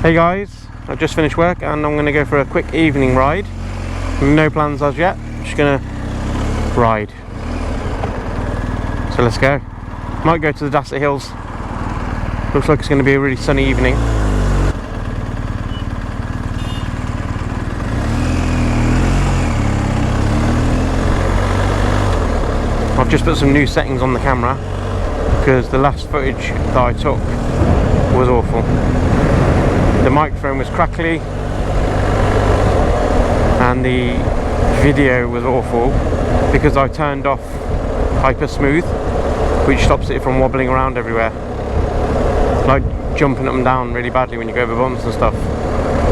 Hey guys, I've just finished work and I'm going to go for a quick evening ride. No plans as yet, just going to ride. So let's go. Might go to the Dasset Hills. Looks like it's going to be a really sunny evening. I've just put some new settings on the camera because the last footage that I took was awful. The microphone was crackly and the video was awful because I turned off hyper smooth, which stops it from wobbling around everywhere, like jumping up and down really badly when you go over bumps and stuff.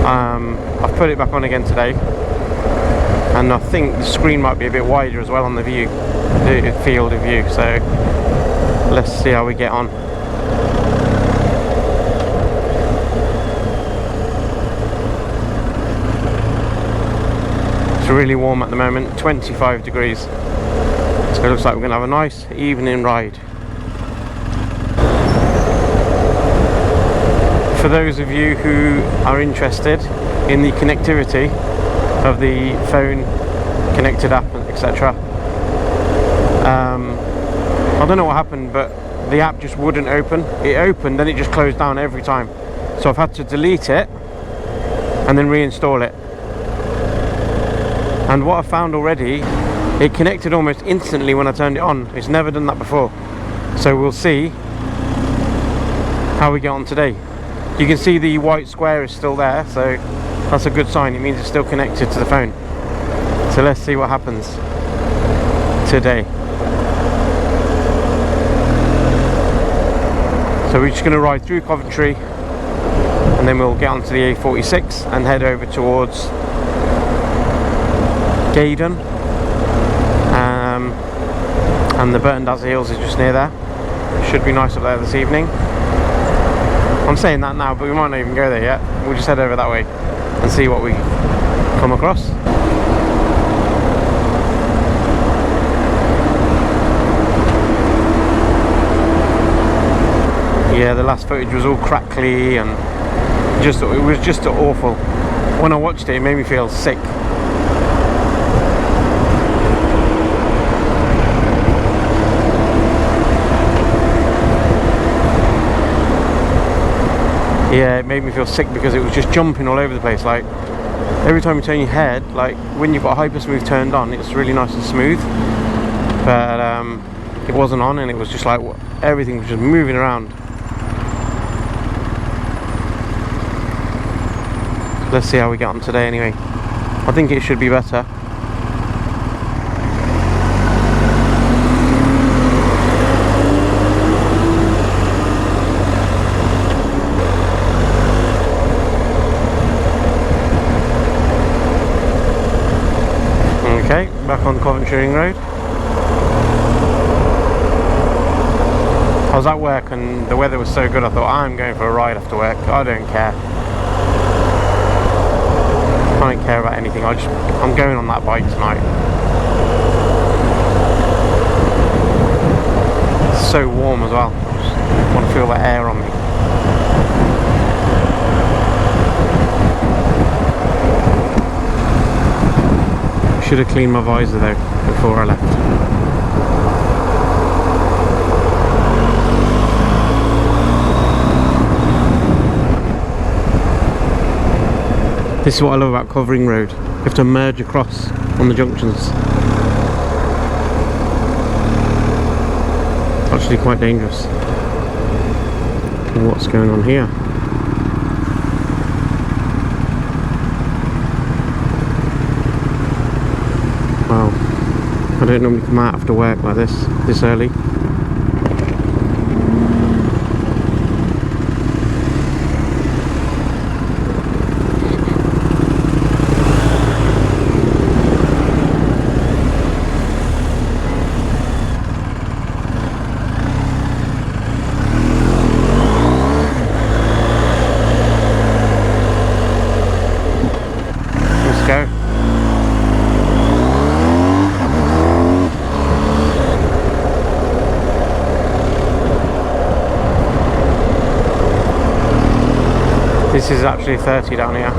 I've put it back on again today, and I think the screen might be a bit wider as well on the view, the field of view, so let's see how we get on. It's really warm at the moment, 25 degrees, so it looks like we're going to have a nice evening ride. For those of you who are interested in the connectivity of the phone connected app, etc., I don't know what happened, but the app just wouldn't open. It opened, then it just closed down every time, so I've had to delete it and then reinstall it. And what I found already, it connected almost instantly when I turned it on. It's never done that before, so we'll see how we get on today. You can see the white square is still there, so that's a good sign. It means it's still connected to the phone. So let's see what happens today. So we're just going to ride through Coventry and then we'll get onto the A46 and head over towards Gaydon, and the Burton Dassett Hills is just near there. Should be nice up there this evening. I'm saying that now, but we might not even go there yet. We'll just head over that way and see what we come across. Yeah, the last footage was all crackly and it was just awful. When I watched it, it made me feel sick. Yeah, it made me feel sick because it was just jumping all over the place. Like every time you turn your head, like when you've got hyper smooth turned on, it's really nice and smooth, but it wasn't on, and it was just like everything was just moving around. Let's see how we get on today anyway. I think it should be better. Okay, back on Coventry Ring Road. I was at work and the weather was so good, I thought I'm going for a ride after work. I don't care. I don't care about anything. I'm going on that bike tonight. It's so warm as well. I just want to feel the air on me. Should have cleaned my visor though before I left. This is what I love about Covering Road. You have to merge across on the junctions. It's actually quite dangerous. What's going on here? Wow, I don't normally come out after work like this early. Let's go. This is actually 30 down here.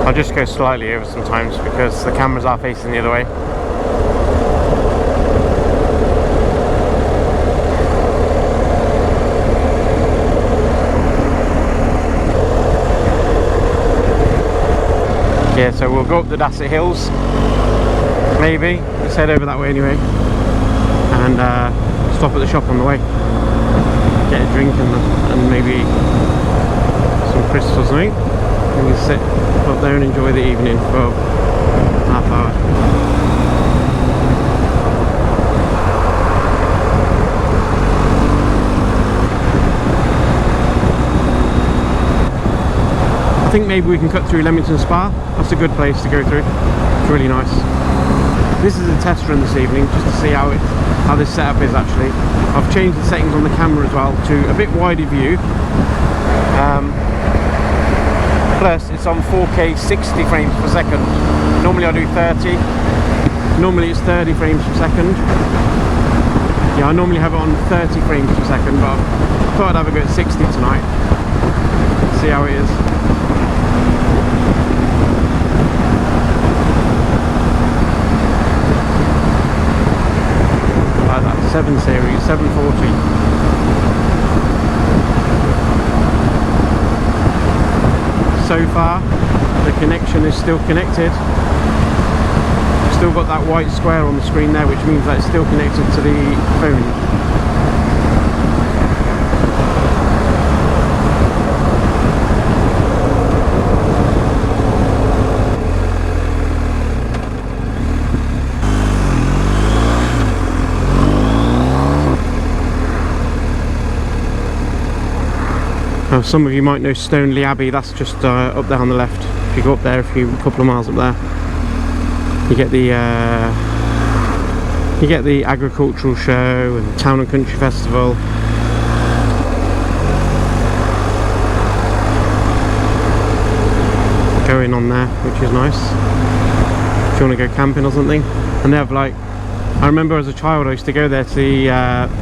I'll just go slightly over sometimes because the cameras are facing the other way. Yeah, so we'll go up the Dasset Hills, maybe. Let's head over that way anyway, and stop at the shop on the way, get a drink and maybe some crisps or something, and we'll sit up there and enjoy the evening for half hour. I think maybe we can cut through Leamington Spa. That's a good place to go through. It's really nice. This is a test run this evening, just to see how this setup is actually. I've changed the settings on the camera as well to a bit wider view. Plus, it's on 4K 60 frames per second. Normally I do 30. Normally it's 30 frames per second. Yeah, I normally have it on 30 frames per second, but I thought I'd have a go at 60 tonight. See how it is. Like that 7 series, 740. So far, the connection is still connected. Still got that white square on the screen there, which means that it's still connected to the phone. Some of you might know Stoneleigh Abbey. That's just up there on the left. If you go up there a couple of miles up there, you get the agricultural show and town and country festival. Going on there, which is nice if you want to go camping or something. And they have, like, I remember as a child I used to go there to the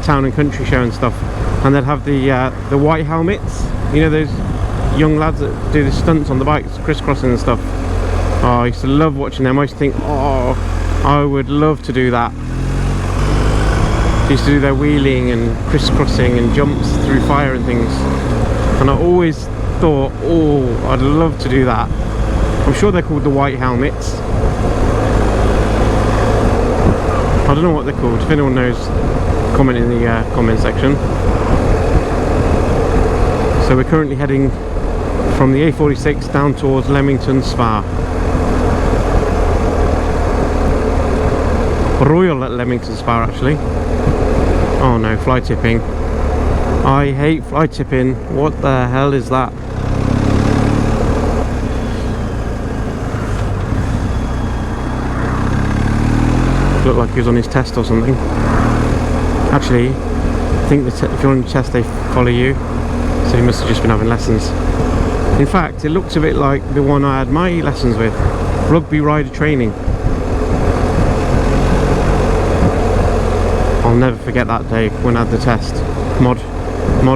town and country show and stuff, and they'd have the white helmets. You know, those young lads that do the stunts on the bikes, crisscrossing and stuff. Oh, I used to love watching them. I used to think, oh, I would love to do that. They used to do their wheeling and crisscrossing and jumps through fire and things. And I always thought, oh, I'd love to do that. I'm sure they're called the white helmets. I don't know what they're called. If anyone knows, comment in the comment section. So we're currently heading from the A46 down towards Leamington Spa. Royal Leamington Spa actually. Oh no, fly tipping. I hate fly tipping. What the hell is that? Looked like he was on his test or something. Actually, I think if you're on your test they follow you. So he must have just been having lessons. In fact, it looks a bit like the one I had my lessons with. Rugby rider training. I'll never forget that day when I had the test. Mod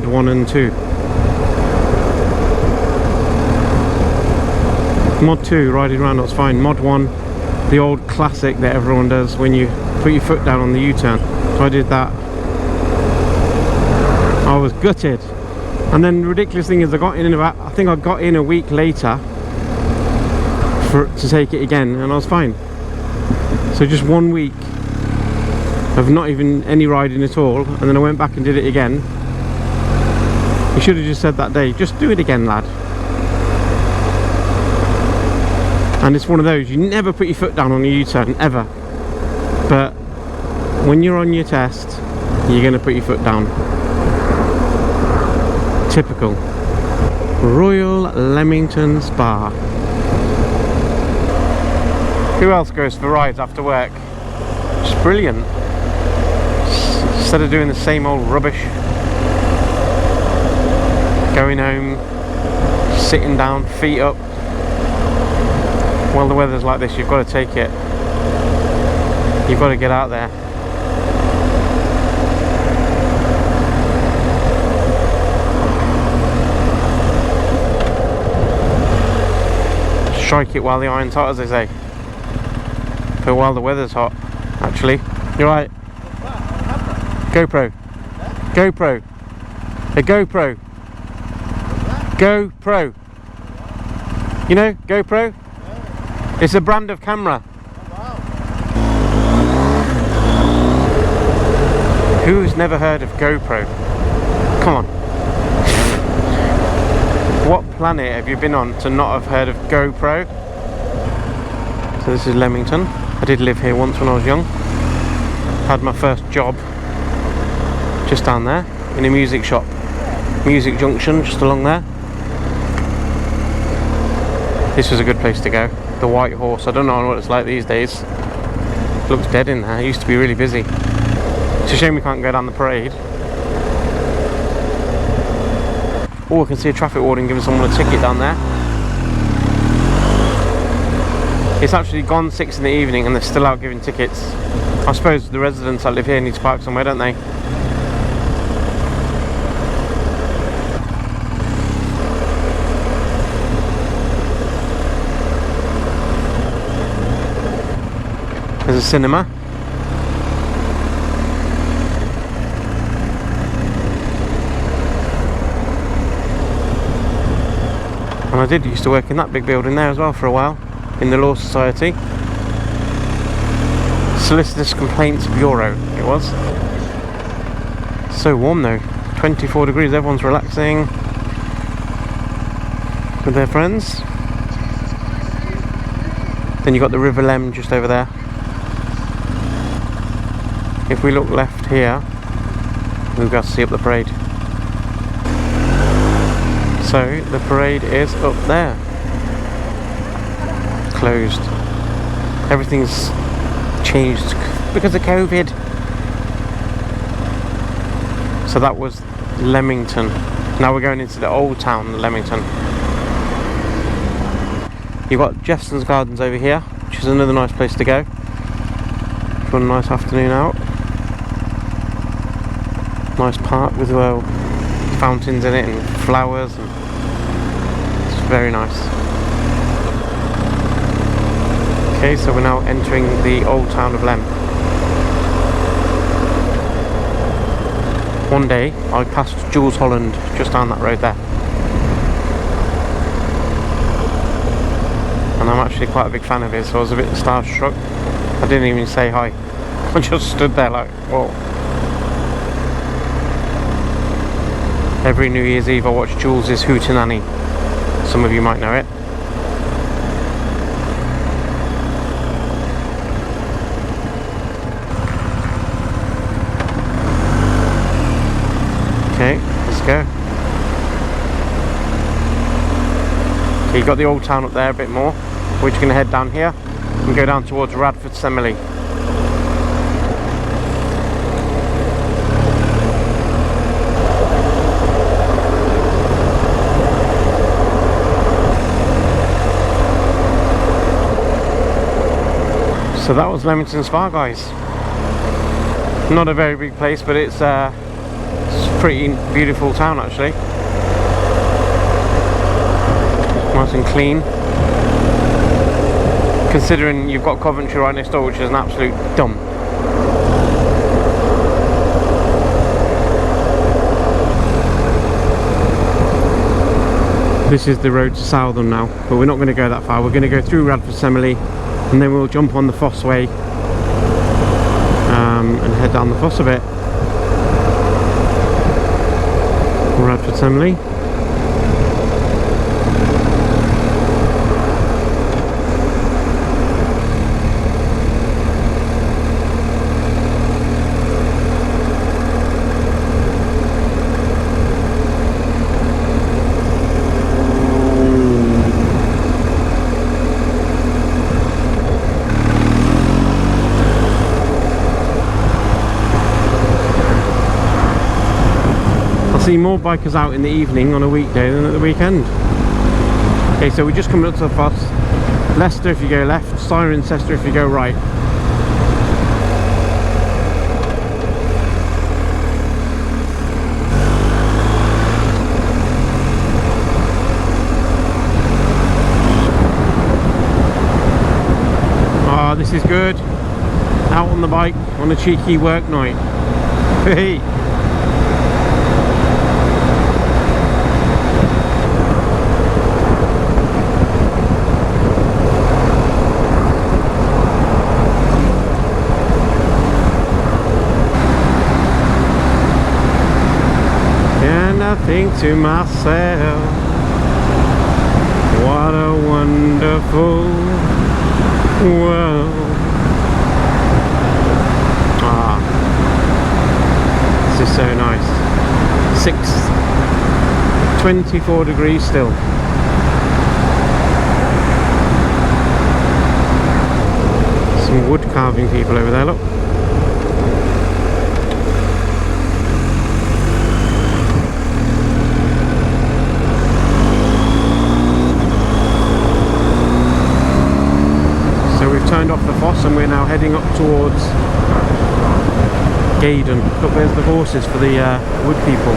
1 and 2. Mod 2, riding around, that's fine. Mod 1, the old classic that everyone does when you put your foot down on the U-turn. So I did that. I was gutted. And then the ridiculous thing is I got in I think I got in a week later to take it again, and I was fine. So just 1 week of not even any riding at all, and then I went back and did it again. You should have just said that day, just do it again, lad. And it's one of those, you never put your foot down on a U-turn, ever. But when you're on your test, you're going to put your foot down. Typical. Royal Leamington Spa. Who else goes for rides after work? It's brilliant. Instead of doing the same old rubbish, going home, sitting down, feet up. Well, the weather's like this, you've got to take it. You've got to get out there. Strike it while the iron's hot, as they say. But while the weather's hot, actually. You're right. GoPro. GoPro. A GoPro. GoPro. You know, GoPro? It's a brand of camera. Who's never heard of GoPro? Come on. What planet have you been on to not have heard of GoPro? So this is Leamington. I did live here once when I was young. Had my first job just down there in a music shop. Music Junction, just along there. This was a good place to go. The White Horse. I don't know what it's like these days. It looks dead in there. It used to be really busy. It's a shame we can't go down the parade. Oh, I can see a traffic warden giving someone a ticket down there. It's actually gone 6 in the evening and they're still out giving tickets. I suppose the residents that live here need to park somewhere, don't they? There's a cinema. And I did used to work in that big building there as well for a while, in the Law Society. Solicitors Complaints Bureau, it was. So warm though, 24 degrees, everyone's relaxing with their friends. Then you've got the River Lem just over there. If we look left here, we've got to see up the parade. So the parade is up there. Closed. Everything's changed because of COVID. So that was Leamington. Now we're going into the old town, Leamington. You've got Jefferson's Gardens over here, which is another nice place to go for a nice afternoon out. Nice park with fountains in it and flowers, and it's very nice. Okay, so we're now entering the old town of Lem. One day I passed Jules Holland just down that road there, and I'm actually quite a big fan of his, so I was a bit starstruck. I didn't even say hi. I just stood there like, whoa. Every New Year's Eve I watch Jules' Hootenanny. Some of you might know it. Okay, let's go. Okay, you've got the old town up there a bit more. We're just going to head down here and go down towards Radford Semele. So that was Leamington Spa, guys. Not a very big place, but it's a pretty beautiful town actually. Nice and clean. Considering you've got Coventry right next door, which is an absolute dump. This is the road to Southern now, but we're not going to go that far. We're going to go through Radford Semele, and then we'll jump on the Fosse Way and head down the Fosse a bit. Radford Semele. See more bikers out in the evening on a weekday than at the weekend. Okay, so we're just coming up to the Fosse. Leicester if you go left, Cirencester if you go right. this is good. Out on the bike on a cheeky work night. Hey. And I think to myself, what a wonderful world. This is so nice. 24 degrees still. Some wood carving people over there, look. So we've turned off the Foss and we're now heading up towards Gaydon. Look, there's the horses for the wood people.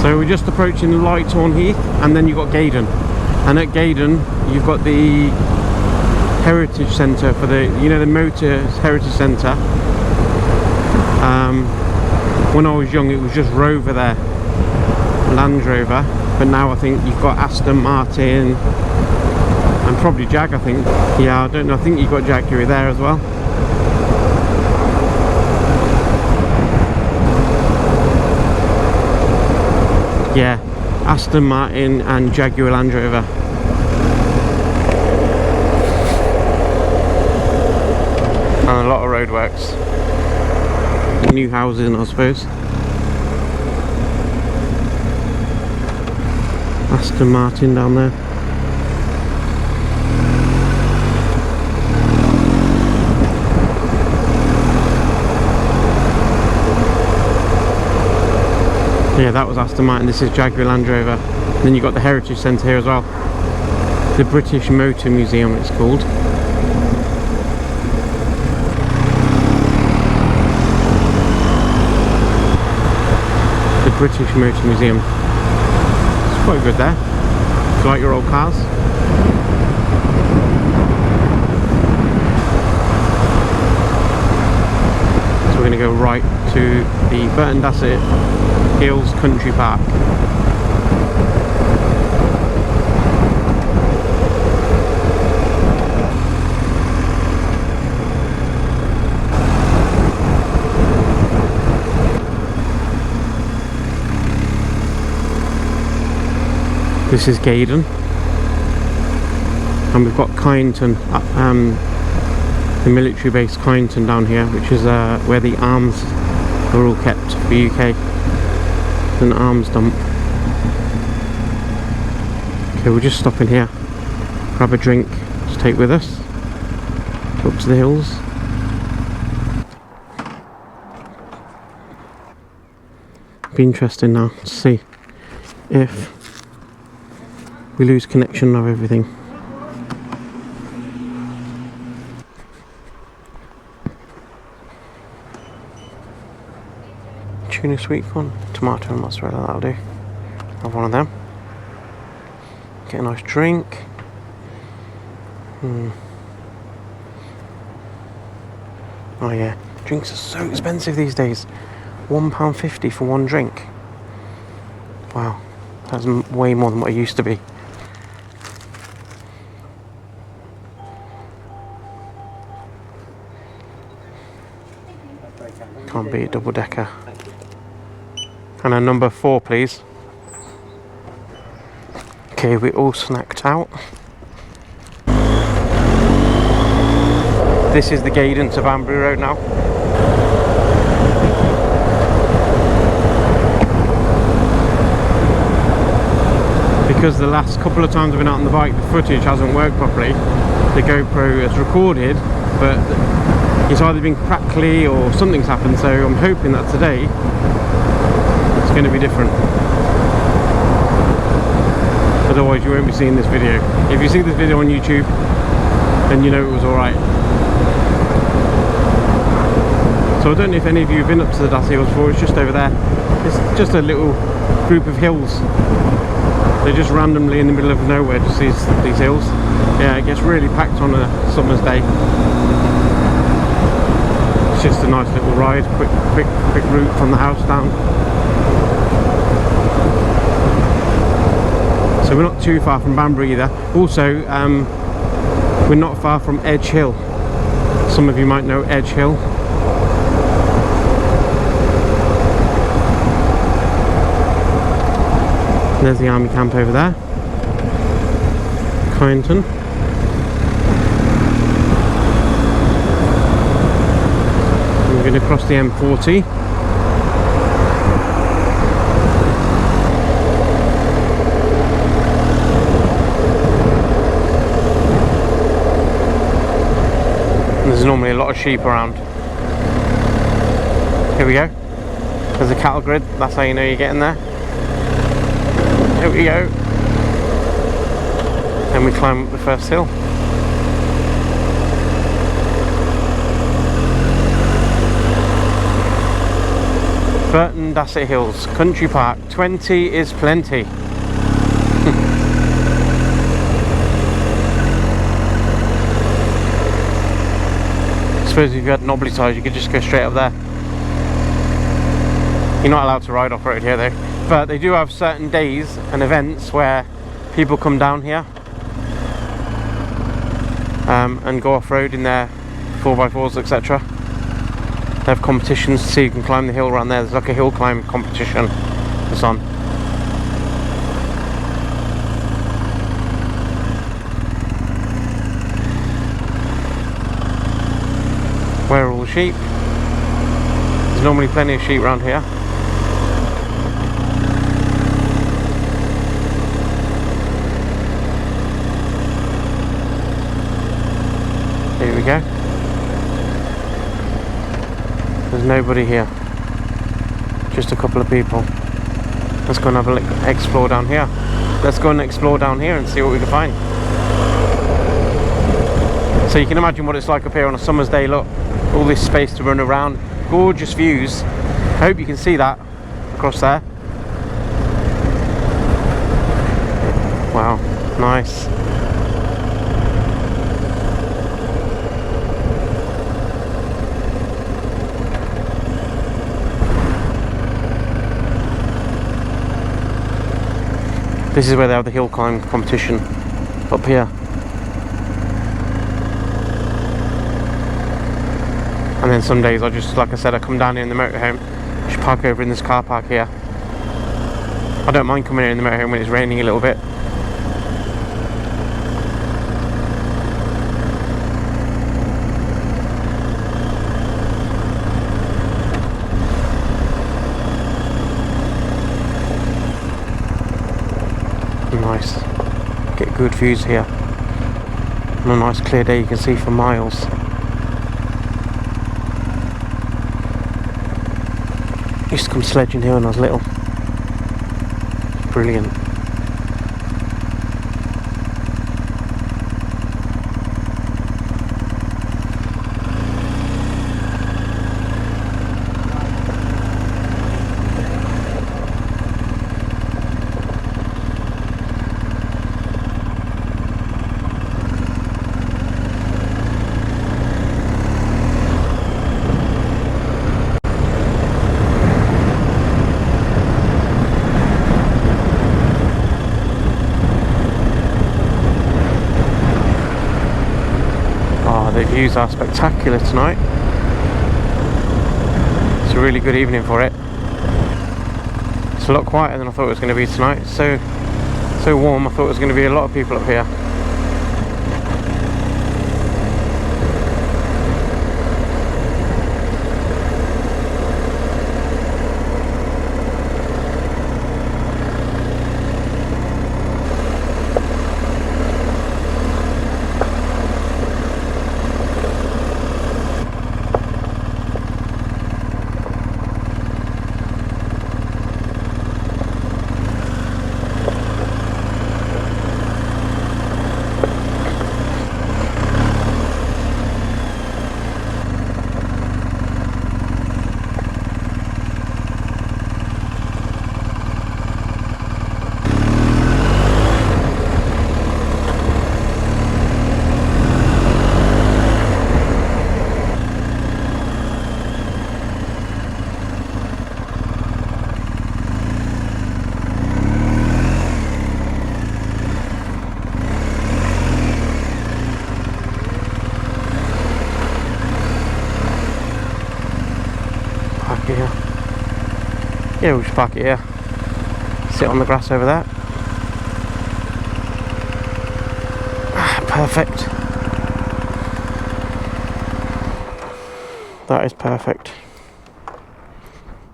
So we're just approaching the Lighthorn Heath, and then you've got Gaydon. And at Gaydon, you've got the Heritage Centre for the, you know, the Motor Heritage Centre. When I was young, it was just Rover there, Land Rover, but now I think you've got Aston Martin and probably Jag. I think, yeah, I don't know. I think you've got Jaguar there as well. Yeah, Aston Martin and Jaguar Land Rover. And a lot of roadworks. New housing, I suppose. Aston Martin down there. Yeah, that was Aston Martin. This is Jaguar Land Rover. And then you've got the Heritage Centre here as well. The British Motor Museum, it's called. British Motor Museum. It's quite good there. If you like your old cars. So we're going to go right to the Burton Dassett Hills Country Park. This is Gaydon, and we've got Kyneton, the military base Kyneton down here, which is where the arms are all kept for UK. It's an arms dump. Okay, we're just stopping here, grab a drink to take with us, go up to the hills. Be interesting now to see if we lose connection of everything. Tuna sweet corn, tomato and mozzarella, that'll do. Have one of them. Get a nice drink. Oh yeah, drinks are so expensive these days. £1.50 for one drink. Wow, that's way more than what it used to be. Can't beat a double decker. And a number 4, please. Okay, we're all snacked out. This is the Gaydon to Banbury Road now. Because the last couple of times I've been out on the bike, the footage hasn't worked properly. The GoPro has recorded, but it's either been crackly or something's happened, so I'm hoping that today it's going to be different. Otherwise you won't be seeing this video. If you see this video on YouTube, then you know it was alright. So I don't know if any of you have been up to the Dasset Hills before. It's just over there. It's just a little group of hills. They're just randomly in the middle of nowhere, just these hills. Yeah, it gets really packed on a summer's day. It's just a nice little ride, quick route from the house down. So we're not too far from Banbury either. Also, we're not far from Edge Hill. Some of you might know Edge Hill. There's the army camp over there, Kyneton. We're going to cross the M40. There's normally a lot of sheep around. Here we go. There's a cattle grid. That's how you know you're getting there. Here we go. And we climb up the first hill. Burton Dassett Hills, Country Park. 20 is plenty. I suppose if you had knobbly tires you could just go straight up there. You're not allowed to ride off-road here though. But they do have certain days and events where people come down here and go off-road in their 4x4s, etc. They have competitions so you can climb the hill around there. There's like a hill climb competition that's on. Where are all the sheep? There's normally plenty of sheep around here. Here we go. There's nobody here. Just a couple of people. Let's go and have a look, explore down here. Let's go and explore down here and see what we can find. So you can imagine what it's like up here on a summer's day. Look, all this space to run around. Gorgeous views. I hope you can see that across there. Wow, nice. This is where they have the hill climb competition, up here. And then some days I just, like I said, I come down here in the motorhome, just park over in this car park here. I don't mind coming here in the motorhome when it's raining a little bit. Nice. Get good views here. On a nice clear day you can see for miles. Used to come sledging here when I was little. Brilliant. The views are spectacular tonight. It's a really good evening for it. It's a lot quieter than I thought it was going to be tonight. It's so warm. I thought there was going to be a lot of people up here. Yeah, we'll just park it here. Sit on the grass over there. Perfect. That is perfect.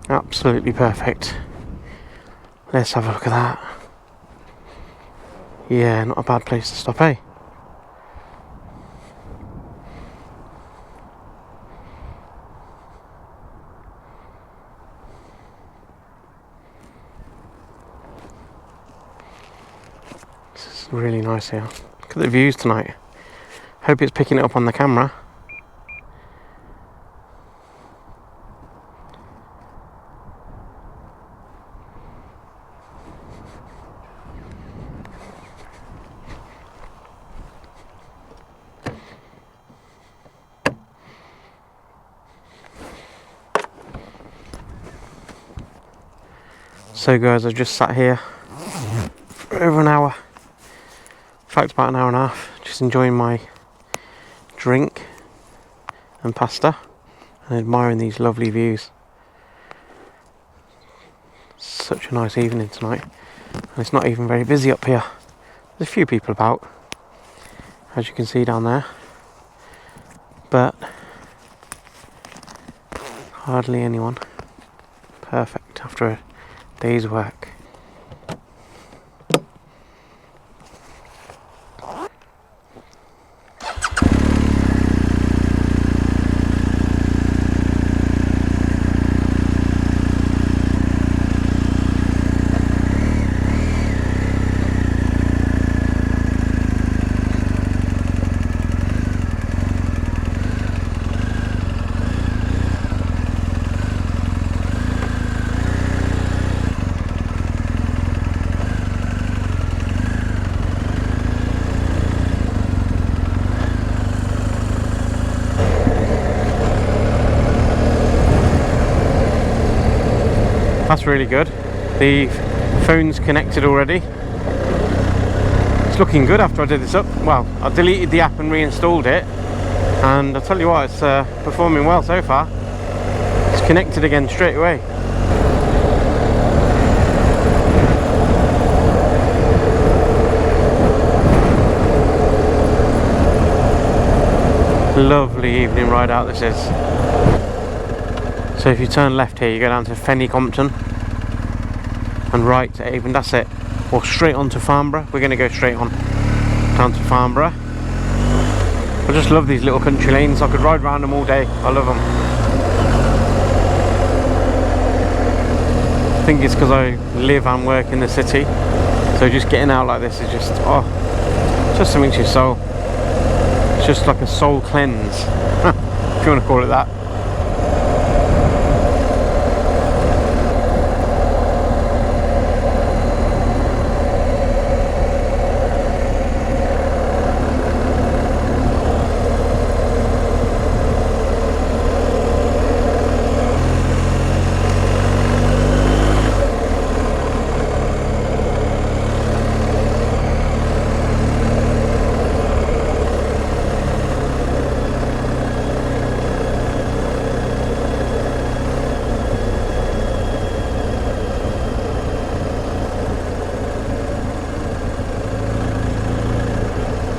Absolutely perfect. Let's have a look at that. Yeah, not a bad place to stop, eh? This is really nice here. Look at the views tonight. Hope it's picking it up on the camera. So guys, I've just sat here for over an hour. In fact, about an hour and a half, just enjoying my drink and pasta and admiring these lovely views. Such a nice evening tonight, and it's not even very busy up here. There's a few people about, as you can see down there, but hardly anyone. Perfect after a day's work. That's really good. The phone's connected already. It's looking good after I did this up. Well, I deleted the app and reinstalled it, and I'll tell you what, it's performing well so far. It's connected again straight away. Lovely evening ride out this is. So if you turn left here, you go down to Fenny Compton and right to Avon Dassett, or straight on to Farnborough. We're going to go straight on down to Farnborough. I just love these little country lanes. I could ride around them all day. I love them. I think it's because I live and work in the city, so just getting out like this is just, oh, just something to your soul. It's just like a soul cleanse, if you want to call it that.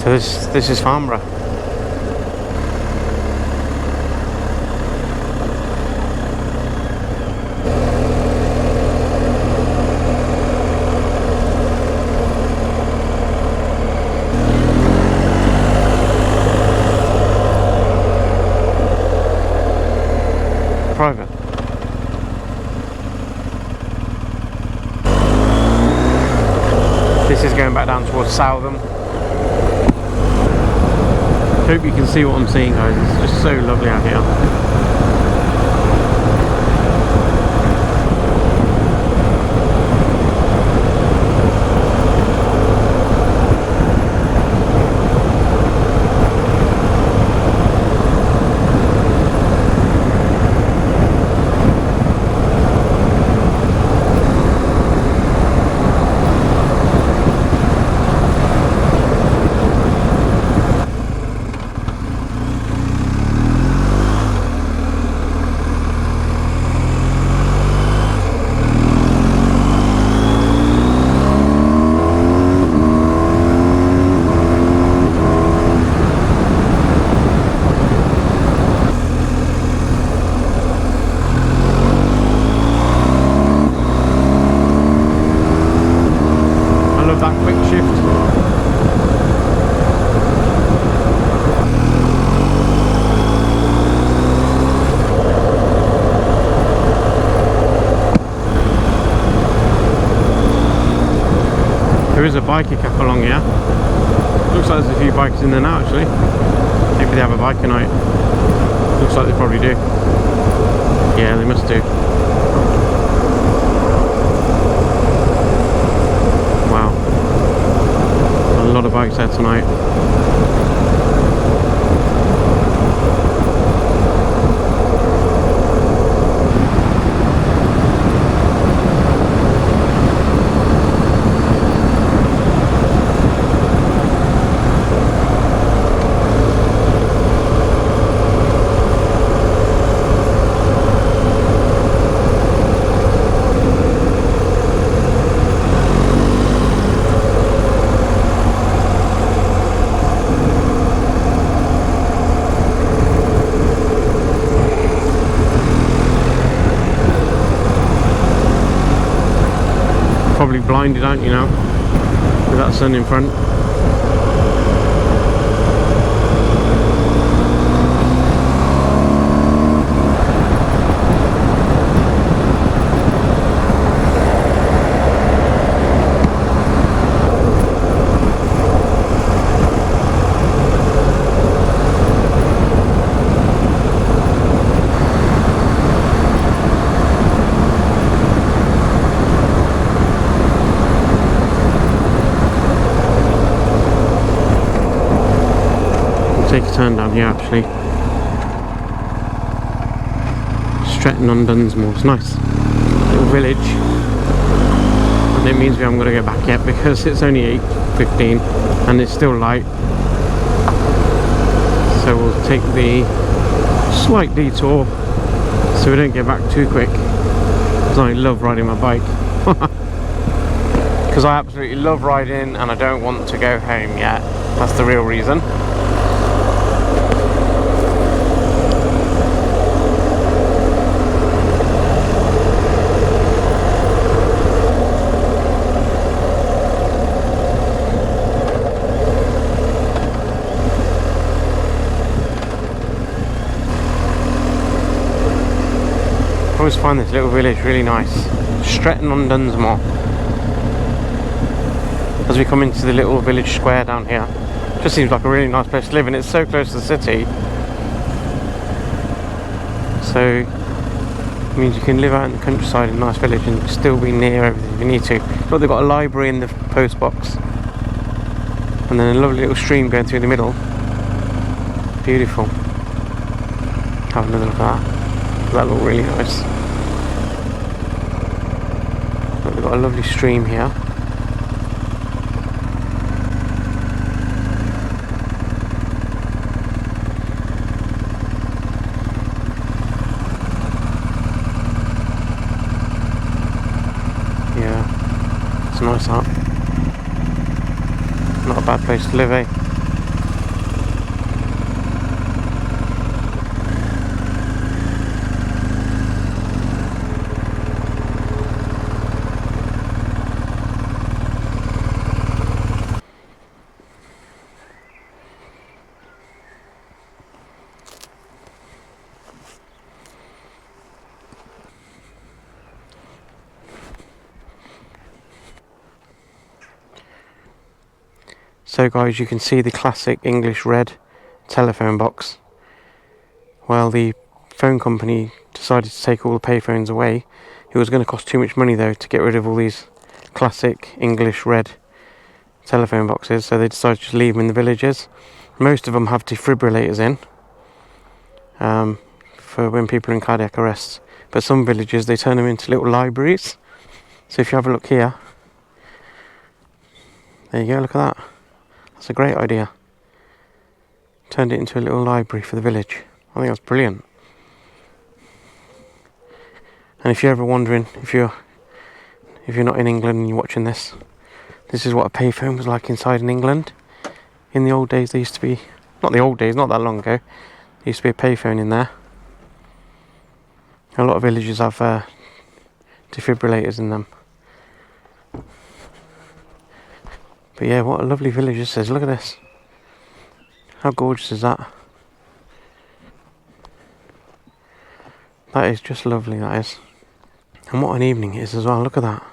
So this is Farnborough. Private. This is going back down towards Southam. Hope you can see what I'm seeing, guys. It's just so lovely out here. There is a bikie cafe along here. Looks like there's a few bikes in there now actually. Maybe they have a biker night. Looks like they probably do. Yeah, they must do. Wow. A lot of bikes there tonight. Probably blinded, aren't you now, with that sun in front. Take a turn down here actually. Stretton on Dunsmore. It's nice. Little village. And it means we haven't got to go back yet because it's only 8:15 and it's still light. So we'll take the slight detour so we don't get back too quick. Because I love riding my bike. Because I absolutely love riding and I don't want to go home yet. That's the real reason. I always find this little village really nice. Stretton on Dunsmore. As we come into the little village square down here, just seems like a really nice place to live, and it's so close to the city. So it means you can live out in the countryside in a nice village and still be near everything if you need to. Look, they've got a library in the post box, and then a lovely little stream going through the middle. Beautiful. Have another look at that. That looks really nice. Look, we've got a lovely stream here. Yeah, it's nice up. Not a bad place to live, eh? So guys, you can see the classic English red telephone box. Well, the phone company decided to take all the payphones away. It was going to cost too much money though to get rid of all these classic English red telephone boxes, so they decided to just leave them in the villages. Most of them have defibrillators in for when people are in cardiac arrest, but some villages they turn them into little libraries. So if you have a look here, there you go, look at that. That's a great idea. Turned it into a little library for the village. I think that's brilliant. And if you're ever wondering, if you're not in England and you're watching this, this is what a payphone was like inside in England. In the old days, there used to be, not the old days, not that long ago, there used to be a payphone in there. A lot of villages have defibrillators in them. But yeah, what a lovely village this is. Look at this. How gorgeous is that? That is just lovely, that is. And what an evening it is as well. Look at that.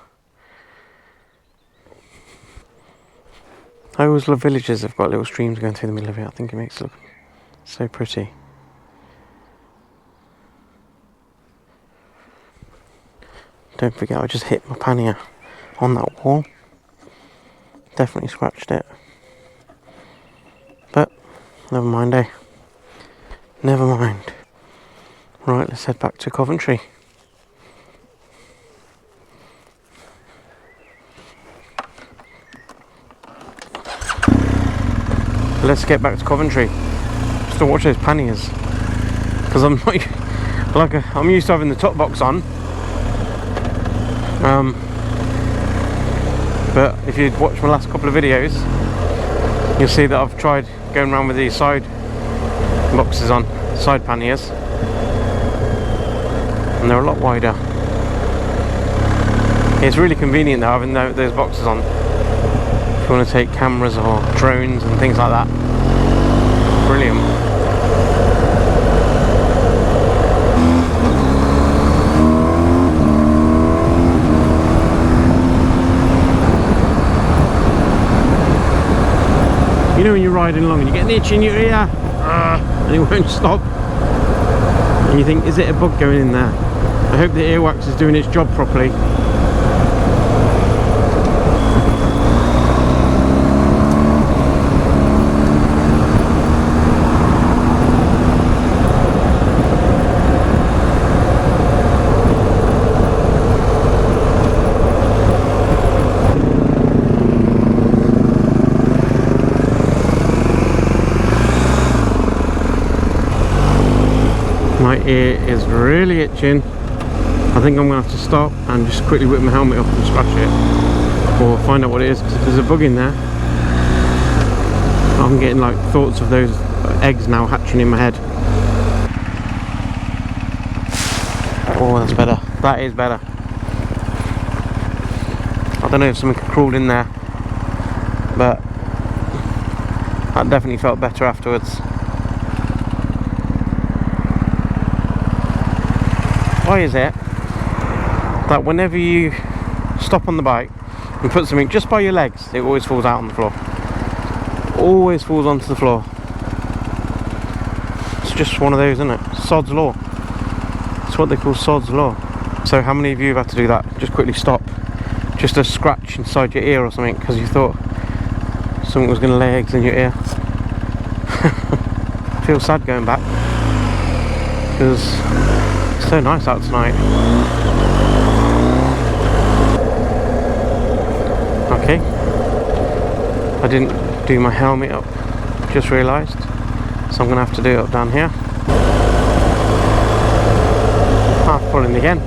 I always love villages that have got little streams going through the middle of it. I think it makes it look so pretty. Don't forget, I just hit my pannier on that wall. Definitely scratched it. But, never mind, eh? Never mind. Right, let's head back to Coventry. Let's get back to Coventry. Just to watch those panniers. Because I'm not... I'm used to having the top box on. But if you'd watched my last couple of videos, you'll see that I've tried going around with these side boxes on, side panniers, and they're a lot wider. It's really convenient though, having those boxes on if you want to take cameras or drones and things like that. Brilliant. You know when you're riding along and you get an itch in your ear and it won't stop, and you think, is it a bug going in there? I hope the earwax is doing its job properly. My ear is really itching. I think I'm going to have to stop and just quickly whip my helmet up and scratch it, or find out what it is, because if there's a bug in there, I'm getting like thoughts of those eggs now hatching in my head. Oh, that's better. That is better. I don't know if something crawled in there, but that definitely felt better afterwards. Why is it that whenever you stop on the bike and put something just by your legs, it always falls out on the floor? Always falls onto the floor. It's just one of those, isn't it? Sod's law. It's what they call Sod's law. So how many of you have had to do that? Just quickly stop, just a scratch inside your ear or something because you thought something was going to lay eggs in your ear. I feel sad going back because it's so nice out tonight. Okay, I didn't do my helmet up, just realised, so I'm going to have to do it up down here. Half pulling again,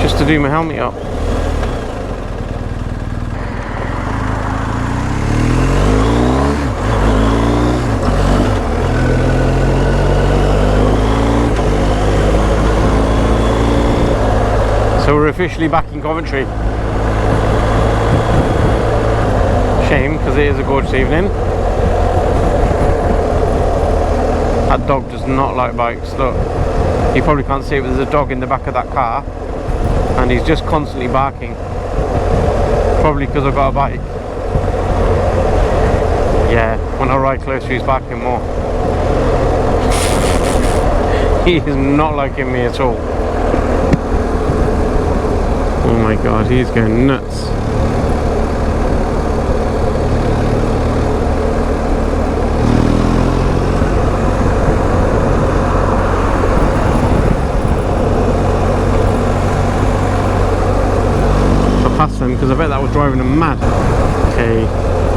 just to do my helmet up. So we're officially back in Coventry. Shame, because it is a gorgeous evening. That dog does not like bikes. Look, you probably can't see it, but there's a dog in the back of that car and he's just constantly barking. Probably because I've got a bike. Yeah, when I ride closer he's barking more. He is not liking me at all. Oh my god, he's going nuts. I passed them because I bet that was driving them mad. Okay,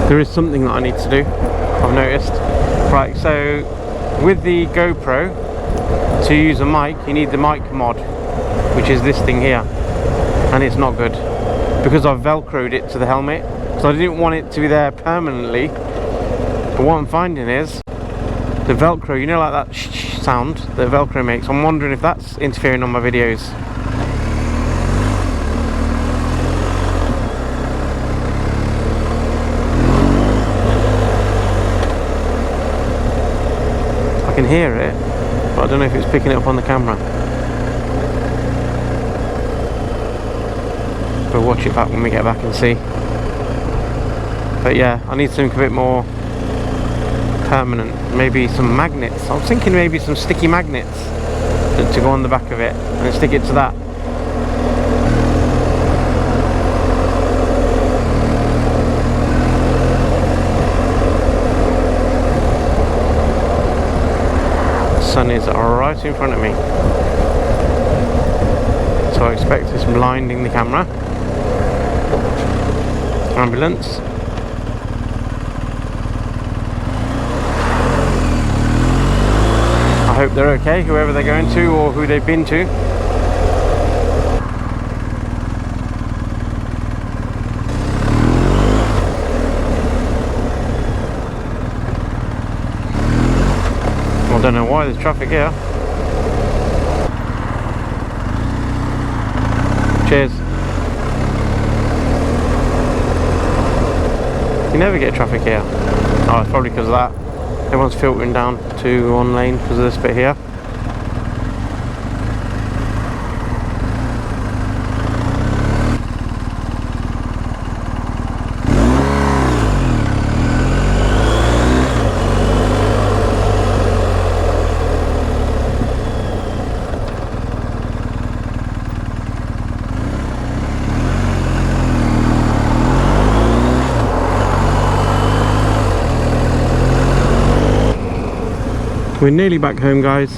there is something that I need to do, I've noticed. Right, so with the GoPro, to use a mic, you need the mic mod, which is this thing here. And it's not good because I've velcroed it to the helmet, so I didn't want it to be there permanently. But what I'm finding is the velcro, you know, like that sound that velcro makes, I'm wondering if that's interfering on my videos. I can hear it, but I don't know if it's picking it up on the camera. We'll watch it back when we get back and see. But yeah, I need something a bit more permanent. Maybe some magnets. I was thinking maybe some sticky magnets to go on the back of it and stick it to that. The sun is right in front of me, so I expect it's blinding the camera. Ambulance. I hope they're okay, whoever they're going to or who they've been to. I don't know why there's traffic here. Cheers. You never get traffic here. Oh, it's probably because of that. Everyone's filtering down to one lane because of this bit here. We're nearly back home, guys.